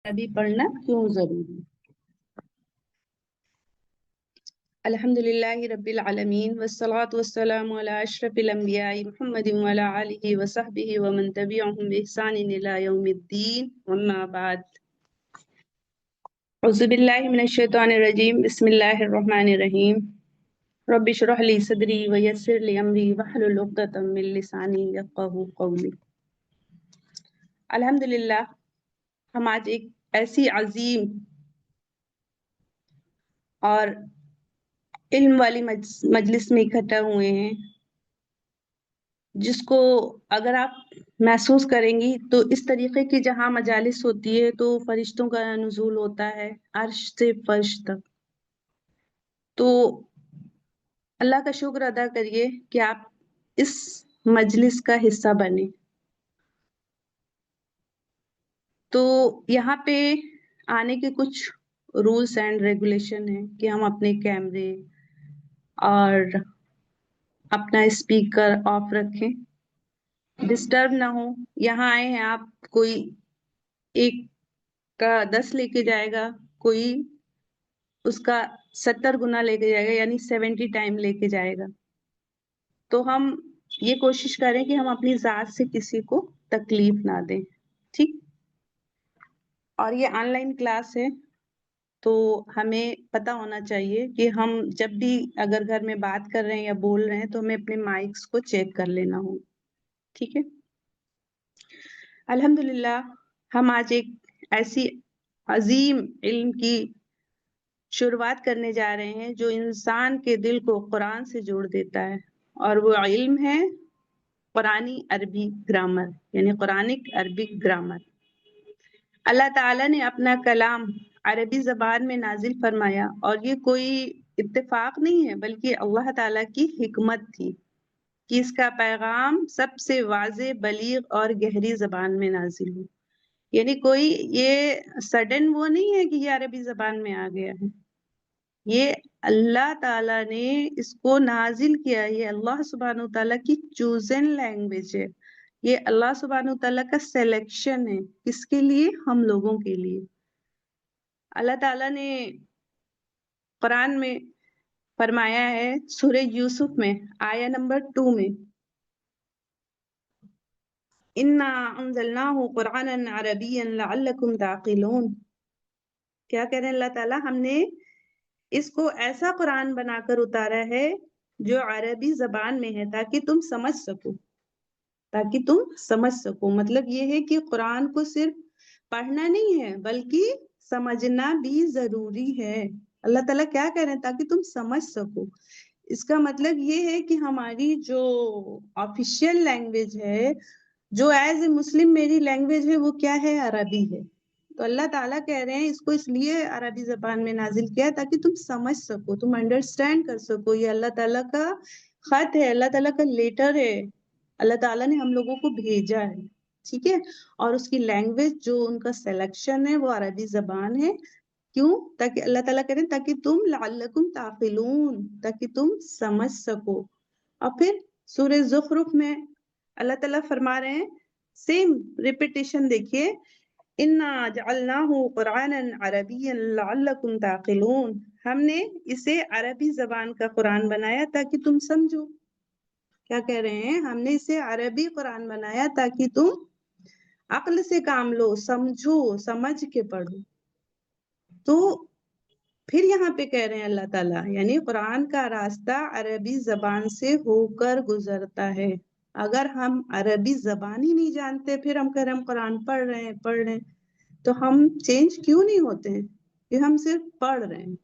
ابھی پڑھنا کیوں ضروری؟ الحمدللہ رب العالمین والصلاة والسلام علی اشرف الانبیاء محمد وعلی آلہ وصحبہ ومن تبعہم بإحسان الی یوم الدین اما بعد. اعوذ باللہ من الشیطان الرجیم بسم اللہ الرحمن الرحیم. رب اشرح لی صدری ویسر لی امری واحلل عقدۃ من لسانی یفقہوا قولی. الحمدللہ ہم آج ایک ایسی عظیم اور علم والی مجلس میں اکٹھا ہوئے ہیں جس کو اگر آپ محسوس کریں گی تو اس طریقے کی جہاں مجالس ہوتی ہے تو فرشتوں کا نزول ہوتا ہے عرش سے فرش تک. تو اللہ کا شکر ادا کریے کہ آپ اس مجلس کا حصہ بنے. تو یہاں پہ آنے کے کچھ رولس اینڈ ریگولیشن ہیں کہ ہم اپنے کیمرے اور اپنا اسپیکر آف رکھیں، ڈسٹرب نہ ہو. یہاں آئے ہیں آپ، کوئی ایک کا 10 لے کے جائے گا، کوئی اس کا 70 گنا لے کے جائے گا، یعنی 70 ٹائم لے کے جائے گا. تو ہم یہ کوشش کریں کہ ہم اپنی ذات سے کسی کو تکلیف نہ دیں، ٹھیک؟ اور یہ آن لائن کلاس ہے تو ہمیں پتہ ہونا چاہیے کہ ہم جب بھی اگر گھر میں بات کر رہے ہیں یا بول رہے ہیں تو ہمیں اپنے مائکس کو چیک کر لینا ہو، ٹھیک ہے؟ الحمدللہ ہم آج ایک ایسی عظیم علم کی شروعات کرنے جا رہے ہیں جو انسان کے دل کو قرآن سے جوڑ دیتا ہے، اور وہ علم ہے قرآنی عربی گرامر، یعنی قرآنک عربک گرامر. اللہ تعالیٰ نے اپنا کلام عربی زبان میں نازل فرمایا، اور یہ کوئی اتفاق نہیں ہے بلکہ اللہ تعالیٰ کی حکمت تھی کہ اس کا پیغام سب سے واضح، بلیغ اور گہری زبان میں نازل ہو. یعنی کوئی یہ سڈن وہ نہیں ہے کہ یہ عربی زبان میں آ گیا ہے، یہ اللہ تعالیٰ نے اس کو نازل کیا. یہ اللہ سبحانہ تعالیٰ کی چوزن لینگویج ہے، یہ اللہ سبحانہ تعالیٰ کا سلیکشن ہے. کس کے لیے؟ ہم لوگوں کے لیے. اللہ تعالیٰ نے قرآن میں فرمایا ہے سورہ یوسف میں آیہ نمبر 2 میں، اِنَّا أَنزَلْنَاهُ قُرْآنًا عَرَبِيًّا لَعَلَّكُمْ تَعْقِلُونَ. کیا کہہ رہے ہیں اللہ تعالیٰ؟ ہم نے اس کو ایسا قرآن بنا کر اتارا ہے جو عربی زبان میں ہے تاکہ تم سمجھ سکو، تاکہ تم سمجھ سکو. مطلب یہ ہے کہ قرآن کو صرف پڑھنا نہیں ہے بلکہ سمجھنا بھی ضروری ہے. اللہ تعالیٰ کیا کہہ رہے ہیں؟ تاکہ تم سمجھ سکو. اس کا مطلب یہ ہے کہ ہماری جو آفیشیل لینگویج ہے، جو ایز اے مسلم میری لینگویج ہے، وہ کیا ہے؟ عربی ہے. تو اللہ تعالیٰ کہہ رہے ہیں اس کو اس لیے عربی زبان میں نازل کیا تاکہ تم سمجھ سکو، تم انڈرسٹینڈ کر سکو. یہ اللہ تعالیٰ کا خط ہے، اللہ تعالیٰ کا لیٹر ہے، اللہ تعالیٰ نے ہم لوگوں کو بھیجا ہے، ٹھیک ہے؟ اور اس کی لینگویج جو ان کا سلیکشن ہے وہ عربی زبان ہے. کیوں؟ تاکہ اللہ تعالیٰ کہہ رہے ہیں تاکہ تم لعلکم تعقلون، تاکہ تم سمجھ سکو. اور پھر سورہ زخرف میں اللہ تعالیٰ فرما رہے ہیں، سیم ریپیٹیشن دیکھیے، اِنَّا جَعَلْنَاهُ قُرْآنًا عَرَبِيًّا لَعَلَّكُمْ تَعْقِلُونَ. ہم نے اسے عربی زبان کا قرآن بنایا تاکہ تم سمجھو. کیا کہہ رہے ہیں؟ ہم نے اسے عربی قرآن بنایا تاکہ تم عقل سے کام لو، سمجھو، سمجھ کے پڑھو. تو پھر یہاں پہ کہہ رہے ہیں اللہ تعالیٰ، یعنی قرآن کا راستہ عربی زبان سے ہو کر گزرتا ہے. اگر ہم عربی زبان ہی نہیں جانتے، پھر ہم کہہ رہے ہیں ہم قرآن پڑھ رہے ہیں تو ہم چینج کیوں نہیں ہوتے ہیں؟ کہ ہم صرف پڑھ رہے ہیں.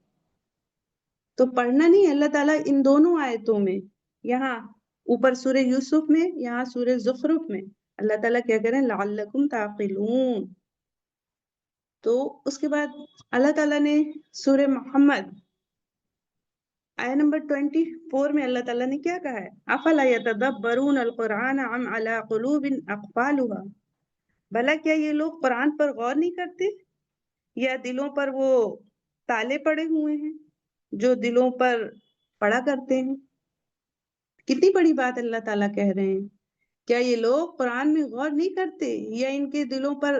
تو پڑھنا نہیں، اللہ تعالیٰ ان دونوں آیتوں میں، یہاں اوپر سورہ یوسف میں، یہاں سورہ زخرف میں، اللہ تعالیٰ کیا کہہ رہے ہیں؟ لعلکم تعقلون. تو اس کے بعد اللہ تعالیٰ نے سورہ محمد آیہ نمبر 24 میں اللہ تعالیٰ نے کیا کہا ہے؟ افلا یتدبرون القرآن ام علی قلوب اقفالها. بھلا کیا یہ لوگ قرآن پر غور نہیں کرتے، یا دلوں پر وہ تالے پڑے ہوئے ہیں جو دلوں پر پڑا کرتے ہیں؟ کتنی بڑی بات اللہ تعالیٰ کہہ رہے ہیں. کیا یہ لوگ قرآن میں غور نہیں کرتے، یا ان کے دلوں پر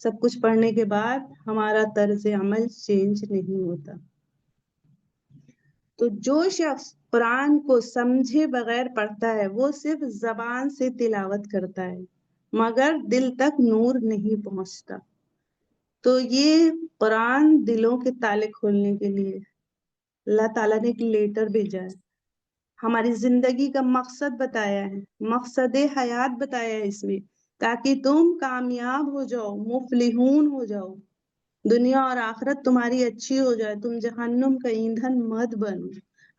سب کچھ پڑھنے کے بعد ہمارا طرز عمل چینج نہیں ہوتا. تو جو شخص قرآن کو سمجھے بغیر پڑھتا ہے وہ صرف زبان سے تلاوت کرتا ہے مگر دل تک نور نہیں پہنچتا. تو یہ قرآن دلوں کے تالے کھولنے کے لیے اللہ تعالیٰ نے ایک لیٹر بھیجا ہے. ہماری زندگی کا مقصد بتایا ہے, مقصد حیات بتایا ہے اس میں, تاکہ تم کامیاب ہو جاؤ, مفلحون ہو جاؤ, دنیا اور آخرت تمہاری اچھی ہو جائے, تم جہنم کا ایندھن مت بنو.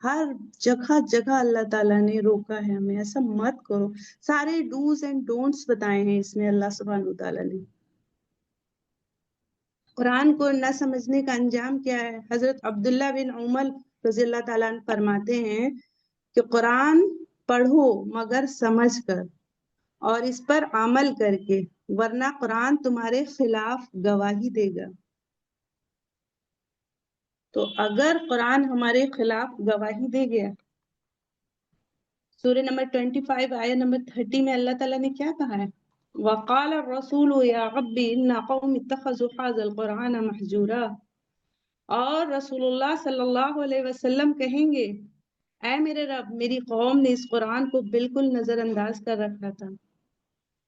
ہر جگہ جگہ اللہ تعالیٰ نے روکا ہے ہمیں ایسا مت کرو. سارے ڈوز اینڈ ڈونٹس بتائے ہیں اس میں اللہ سبحانہ تعالیٰ نے. قرآن کو نہ سمجھنے کا انجام کیا ہے؟ حضرت عبداللہ بن عمر رضی اللہ تعالیٰ عنہ فرماتے ہیں کہ قرآن پڑھو مگر سمجھ کر اور اس پر عمل کر کے, ورنہ قرآن تمہارے خلاف گواہی دے گا. تو اگر قرآن ہمارے خلاف گواہی دے گیا, سورہ نمبر 25 آیت نمبر 30 میں اللہ تعالیٰ نے کیا کہا ہے؟ وَقَالَ الرَّسُولُ يَا رَبِّ إِنَّ قَوْمِ اتَّخَذُوا هَذَا الْقُرْآنَ مَحْجُورًا. اور رسول اللہ صلی اللہ علیہ وسلم کہیں گے, اے میرے رب, میری قوم نے اس قرآن کو بالکل نظر انداز کر رکھا تھا.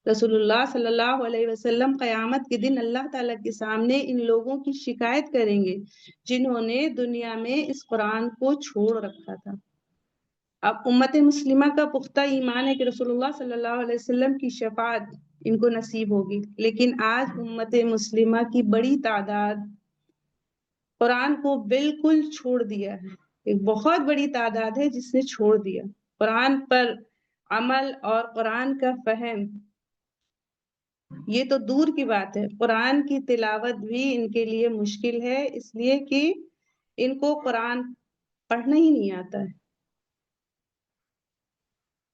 رسول اللہ صلی اللہ علیہ وسلم قیامت کے دن اللہ تعالیٰ کے سامنے ان لوگوں کی شکایت کریں گے جنہوں نے دنیا میں اس قرآن کو چھوڑ رکھا تھا. اب امت مسلمہ کا پختہ ایمان ہے کہ رسول اللہ صلی اللہ علیہ وسلم کی شفاعت ان کو نصیب ہوگی, لیکن آج امت مسلمہ کی بڑی تعداد قرآن کو بالکل چھوڑ دیا ہے. ایک بہت بڑی تعداد ہے جس نے چھوڑ دیا. قرآن پر عمل اور قرآن کا فہم یہ تو دور کی بات ہے, قرآن کی تلاوت بھی ان کے لیے مشکل ہے, اس لیے کہ ان کو قرآن پڑھنا ہی نہیں آتا ہے.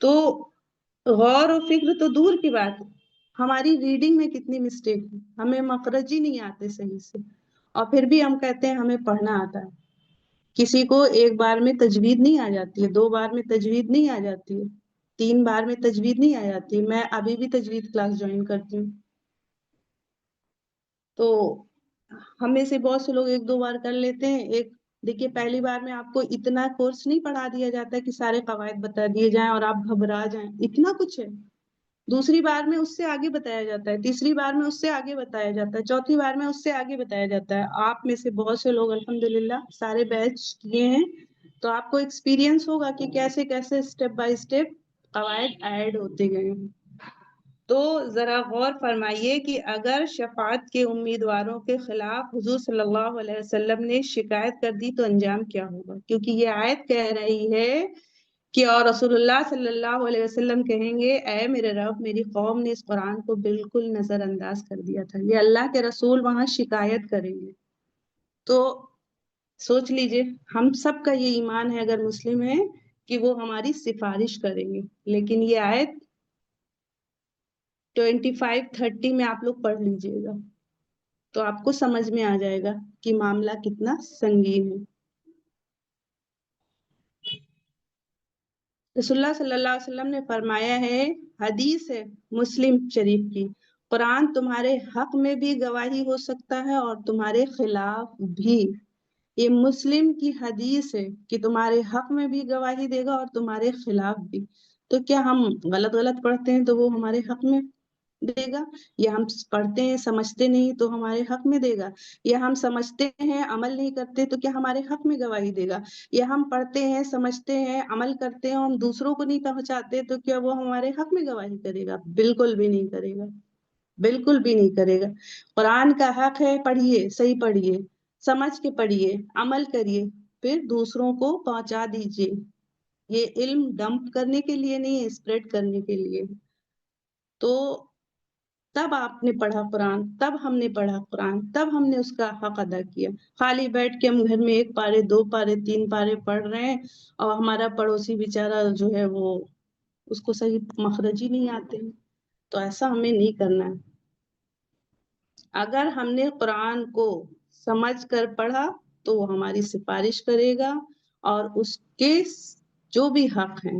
تو غور و فکر تو دور کی بات ہے, ہماری ریڈنگ میں کتنی مسٹیک ہے, ہمیں مخرج ہی نہیں آتے صحیح سے, اور پھر بھی ہم کہتے ہیں ہمیں پڑھنا آتا ہے. کسی کو ایک بار میں تجوید نہیں آ جاتی ہے, 2 بار میں تجوید نہیں آ جاتی ہے, 3 بار میں تجوید نہیں آ جاتی. میں ابھی بھی تجوید کلاس جوائن کرتی ہوں. تو ہم میں سے بہت سے لوگ 1-2 بار کر لیتے ہیں. دیکھیے پہلی بار میں آپ کو اتنا کورس نہیں پڑھا دیا جاتا ہے کہ سارے قواعد بتا دیے جائیں اور آپ گھبرا جائیں, اتنا کچھ ہے. دوسری بار میں اس سے آگے بتایا جاتا ہے, تیسری بار میں اس سے آگے بتایا جاتا ہے, چوتھی بار میں اس سے آگے بتایا جاتا ہے. آپ میں سے بہت سے لوگ الحمدللہ سارے بیچ کیے ہیں, تو آپ کو ایکسپیرینس ہوگا کہ کیسے کیسے اسٹیپ بائی اسٹیپ قواعد ایڈ ہوتے گئے ہیں. تو ذرا غور فرمائیے کہ اگر شفاعت کے امیدواروں کے خلاف حضور صلی اللہ علیہ وسلم نے شکایت کر دی تو انجام کیا ہوگا؟ کیونکہ یہ آیت کہہ رہی ہے کہ اور رسول اللہ صلی اللہ علیہ وسلم کہیں گے, اے میرے رب, میری قوم نے اس قرآن کو بالکل نظر انداز کر دیا تھا. یہ اللہ کے رسول وہاں شکایت کریں گے. تو سوچ لیجئے, ہم سب کا یہ ایمان ہے اگر مسلم ہے کہ وہ ہماری سفارش کریں گے. لیکن یہ آیت 25-30 میں آپ لوگ پڑھ لیجئے گا تو آپ کو سمجھ میں آ جائے گا کہ معاملہ کتنا سنگین ہے. رسول اللہ صلی اللہ علیہ وسلم نے فرمایا ہے, حدیث ہے مسلم شریف کی, قرآن تمہارے حق میں بھی گواہی ہو سکتا ہے اور تمہارے خلاف بھی. یہ مسلم کی حدیث ہے کہ تمہارے حق میں بھی گواہی دے گا اور تمہارے خلاف بھی. تو کیا ہم غلط پڑھتے ہیں تو وہ ہمارے حق میں دے گا, یا ہم پڑھتے ہیں سمجھتے نہیں تو ہمارے حق میں دے گا, یا ہم سمجھتے ہیں عمل نہیں کرتے تو کیا ہمارے حق میں گواہی دے گا, یا ہم پڑھتے ہیں سمجھتے ہیں عمل کرتے ہیں ہم دوسروں کو نہیں پہنچاتے تو کیا وہ ہمارے حق میں گواہی کرے گا؟ بالکل بھی نہیں کرے گا, بالکل بھی نہیں کرے گا. قرآن کا حق ہے, پڑھیے, صحیح پڑھیے, سمجھ کے پڑھیے, عمل کریے, پھر دوسروں کو پہنچا دیجیے. یہ علم ڈمپ کرنے کے لیے نہیں ہے, اسپریڈ کرنے کے لیے. تو تب آپ نے پڑھا قرآن, تب ہم نے پڑھا قرآن, تب ہم نے اس کا حق ادا کیا. خالی بیٹھ کے ہم گھر میں 1 پارے 2 پارے 3 پارے پڑھ رہے ہیں اور ہمارا پڑوسی بیچارہ جو ہے وہ اس کو صحیح مخرج ہی نہیں آتے ہیں. تو ایسا ہمیں نہیں کرنا ہے. اگر ہم نے قرآن کو سمجھ کر پڑھا تو وہ ہماری سفارش کرے گا, اور اس کے جو بھی حق ہیں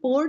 4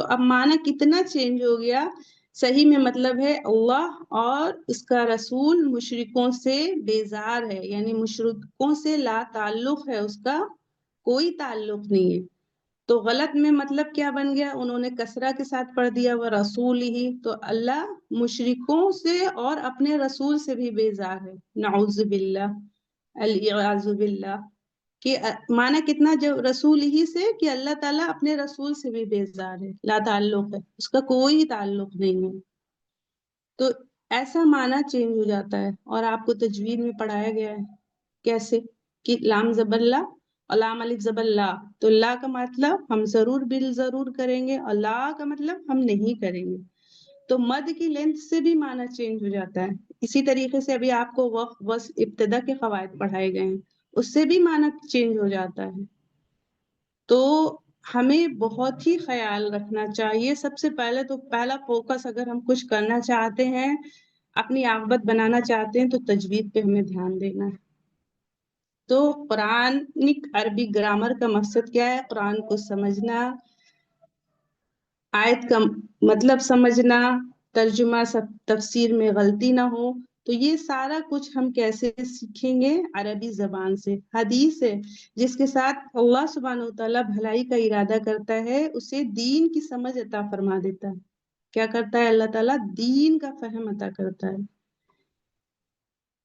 تو اب معنی کتنا چینج ہو گیا. صحیح میں مطلب ہے اللہ اور اس کا رسول مشرکوں سے بیزار ہے، یعنی مشرکوں سے لا تعلق ہے، اس کا کوئی تعلق نہیں ہے. تو غلط میں مطلب کیا بن گیا؟ انہوں نے کسرہ کے ساتھ پڑھ دیا وہ رسول ہی. تو اللہ مشرکوں سے اور اپنے رسول سے بھی بیزار ہے. نعوذ باللہ، الیعاذ باللہ. کہ معنی کتنا جو رسول ہی سے کہ اللہ تعالیٰ اپنے رسول سے بھی بیزار ہے، لا تعلق ہے، اس کا کوئی تعلق نہیں ہے. تو ایسا معنی چینج ہو جاتا ہے. اور آپ کو تجوید میں پڑھایا گیا ہے کیسے کہ لام زبر لا اور لام الف زبر لا. تو لا کا مطلب ہم ضرور بال ضرور کریں گے، اور لا کا مطلب ہم نہیں کریں گے. تو مد کی لینتھ سے بھی معنی چینج ہو جاتا ہے. اسی طریقے سے ابھی آپ کو وقف وصل ابتدا کے قواعد پڑھائے گئے ہیں، اس سے بھی معنی چینج ہو جاتا ہے. تو ہمیں بہت ہی خیال رکھنا چاہیے. سب سے پہلے تو پہلا فوکس اگر ہم کچھ کرنا چاہتے ہیں، اپنی عاقبت بنانا چاہتے ہیں، تو تجوید پہ ہمیں دھیان دینا ہے. تو قرآنک عربی گرامر کا مقصد کیا ہے؟ قرآن کو سمجھنا، آیت کا مطلب سمجھنا، ترجمہ تفسیر میں غلطی نہ ہو. تو یہ سارا کچھ ہم کیسے سیکھیں گے؟ عربی زبان سے. حدیث ہے جس کے ساتھ اللہ سبحانہ وتعالیٰ بھلائی کا ارادہ کرتا ہے، اسے دین کی سمجھ عطا فرما دیتا ہے. کیا کرتا ہے اللہ تعالیٰ؟ دین کا فہم عطا کرتا ہے.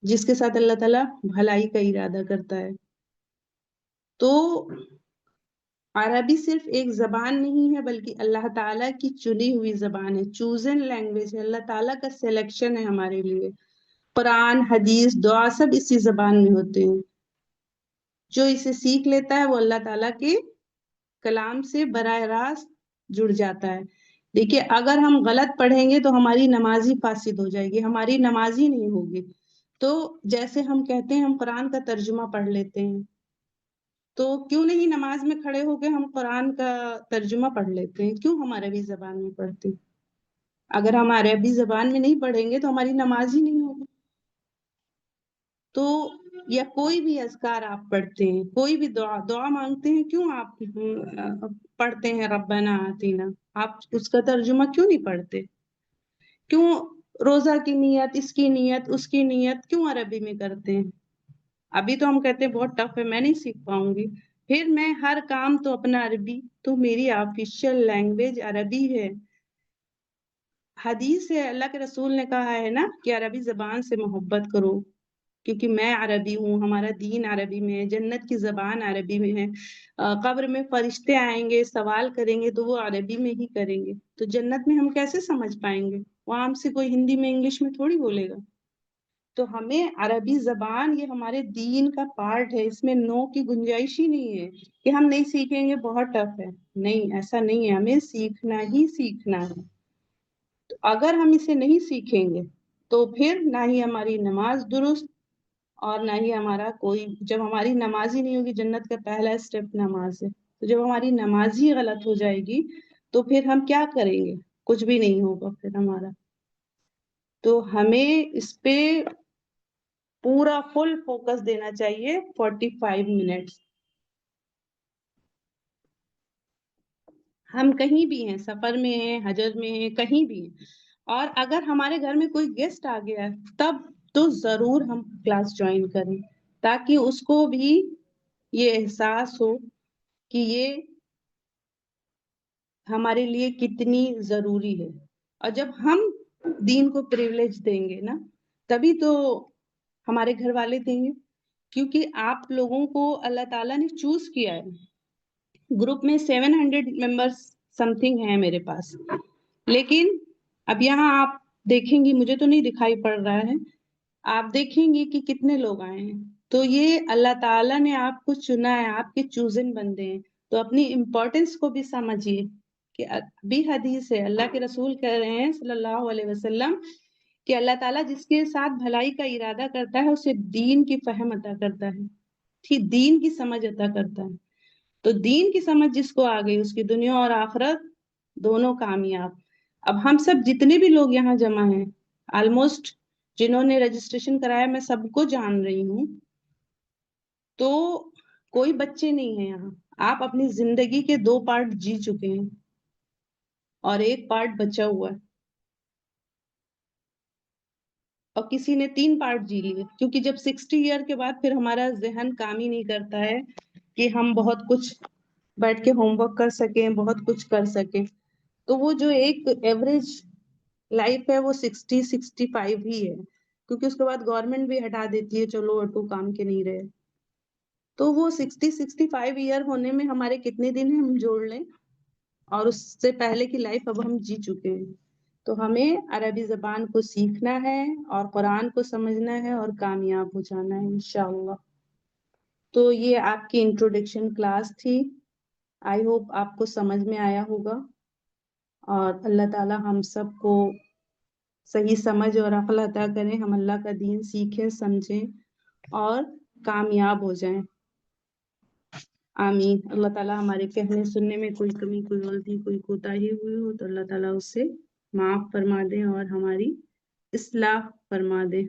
جس کے ساتھ اللہ تعالیٰ بھلائی کا ارادہ کرتا ہے. تو عربی صرف ایک زبان نہیں ہے، بلکہ اللہ تعالیٰ کی چنی ہوئی زبان ہے، چوزن لینگویج ہے، اللہ تعالیٰ کا سلیکشن ہے ہمارے لیے. قرآن، حدیث، دعا سب اسی زبان میں ہوتے ہیں. جو اسے سیکھ لیتا ہے وہ اللہ تعالیٰ کے کلام سے براہ راست جڑ جاتا ہے. دیکھیے اگر ہم غلط پڑھیں گے تو ہماری نماز ہی فاسد ہو جائے گی، ہماری نماز ہی نہیں ہوگی. تو جیسے ہم کہتے ہیں ہم قرآن کا ترجمہ پڑھ لیتے ہیں، تو کیوں نہیں نماز میں کھڑے ہو کے ہم قرآن کا ترجمہ پڑھ لیتے ہیں؟ کیوں ہم عربی زبان میں پڑھتے ہیں؟ اگر ہم عربی زبان میں نہیں پڑھیں گے تو ہماری نماز ہی نہیں ہوگی. تو یا کوئی بھی اذکار آپ پڑھتے ہیں، کوئی بھی دعا مانگتے ہیں، کیوں آپ پڑھتے ہیں ربنا آتینا؟ آپ اس کا ترجمہ کیوں نہیں پڑھتے؟ کیوں روزہ کی نیت، اس کی نیت، اس کی نیت کیوں عربی میں کرتے ہیں؟ ابھی تو ہم کہتے ہیں بہت ٹف ہے، میں نہیں سیکھ پاؤں گی. پھر میں ہر کام تو اپنا عربی، تو میری آفیشیل لینگویج عربی ہے. حدیث ہے، اللہ کے رسول نے کہا ہے نا کہ عربی زبان سے محبت کرو، کیونکہ میں عربی ہوں، ہمارا دین عربی میں ہے، جنت کی زبان عربی میں ہے. قبر میں فرشتے آئیں گے، سوال کریں گے تو وہ عربی میں ہی کریں گے. تو جنت میں ہم کیسے سمجھ پائیں گے؟ وہاں ہم سے کوئی ہندی میں انگلش میں تھوڑی بولے گا. تو ہمیں عربی زبان یہ ہمارے دین کا پارٹ ہے، اس میں نو کی گنجائش ہی نہیں ہے کہ ہم نہیں سیکھیں گے بہت ٹف ہے. نہیں، ایسا نہیں ہے، ہمیں سیکھنا ہی سیکھنا ہے. تو اگر ہم اسے نہیں سیکھیں گے تو پھر نہ ہی ہماری نماز درست، اور نہ ہی ہمارا کوئی، جب ہماری نماز ہی نہیں ہوگی، جنت کا پہلا اسٹیپ نماز ہے، تو جب ہماری نماز ہی غلط ہو جائے گی تو پھر ہم کیا کریں گے؟ کچھ بھی نہیں ہوگا پھر ہمارا. تو ہمیں اس پہ پورا فل فوکس دینا چاہیے 45 منٹس. ہم کہیں بھی ہیں، سفر میں ہیں، حجر میں ہیں، کہیں بھی ہیں، اور اگر ہمارے گھر میں کوئی گیسٹ آ گیا تب تو ضرور ہم کلاس جوائن کریں، تاکہ اس کو بھی یہ احساس ہو کہ یہ ہمارے لیے کتنی ضروری ہے. اور جب ہم دین کو پریولیج دیں گے نا، تبھی تو ہمارے گھر والے دیں گے، کیونکہ آپ لوگوں کو اللہ تعالیٰ نے چوز کیا ہے. گروپ میں 700 ممبرس سم تھنگ ہیں میرے پاس، لیکن اب یہاں آپ دیکھیں گی، مجھے تو نہیں دکھائی پڑ رہا ہے، آپ دیکھیں گی کہ کتنے لوگ آئے ہیں. تو یہ اللہ تعالیٰ نے آپ کو چنا ہے، آپ کے چوزن بندے ہیں. تو اپنی امپورٹنس کو بھی سمجھیے کہ ابھی حدیث ہے، اللہ کے رسول کہہ رہے ہیں صلی اللہ علیہ وسلم کہ اللہ تعالیٰ جس کے ساتھ بھلائی کا ارادہ کرتا ہے اسے دین کی فہم عطا کرتا ہے، ٹھیک، دین کی سمجھ عطا کرتا ہے. تو دین کی سمجھ جس کو آ گئی، اس کی دنیا اور آخرت دونوں کامیاب. اب ہم سب جتنے بھی لوگ یہاں جمع ہیں، آلموسٹ جنہوں نے رجسٹریشن کرایا، میں سب کو جان رہی ہوں. تو کوئی بچے نہیں ہیں یہاں، آپ اپنی زندگی کے 2 پارٹ جی چکے ہیں. اور ایک پارٹ بچا ہوا ہے، اور کسی نے 3 پارٹ جی لیے، کیونکہ جب 60 ایئر کے بعد پھر ہمارا ذہن کام ہی نہیں کرتا ہے کہ ہم بہت کچھ بیٹھ کے ہوم ورک کر سکیں، بہت کچھ کر سکیں. تو وہ جو ایک ایوریج لائف ہے وہ 60-65 ہی ہے، کیونکہ اس کے بعد گورنمنٹ بھی ہٹا دیتی ہے، چلو اٹو کام کے نہیں رہے. تو وہ 60-65 ایئر ہونے میں ہمارے کتنے دن ہیں ہم جوڑ لیں، اور اس سے پہلے کی لائف اب ہم جی چکے ہیں. تو ہمیں عربی زبان کو سیکھنا ہے اور قرآن کو سمجھنا ہے اور کامیاب ہو جانا ہے انشاءاللہ. تو یہ آپ کی انٹروڈکشن کلاس تھی. آئی ہوپ آپ کو سمجھ میں آیا ہوگا، اور اللہ تعالی ہم سب کو صحیح سمجھ اور عقل عطا کریں، ہم اللہ کا دین سیکھیں، سمجھیں اور کامیاب ہو جائیں. آمین. اللہ تعالیٰ ہمارے کہنے سننے میں کوئی کمی، کوئی غلطی، کوئی کوتاہی ہوئی ہو تو اللہ تعالیٰ اس سے معاف فرما دے اور ہماری اصلاح فرما دے.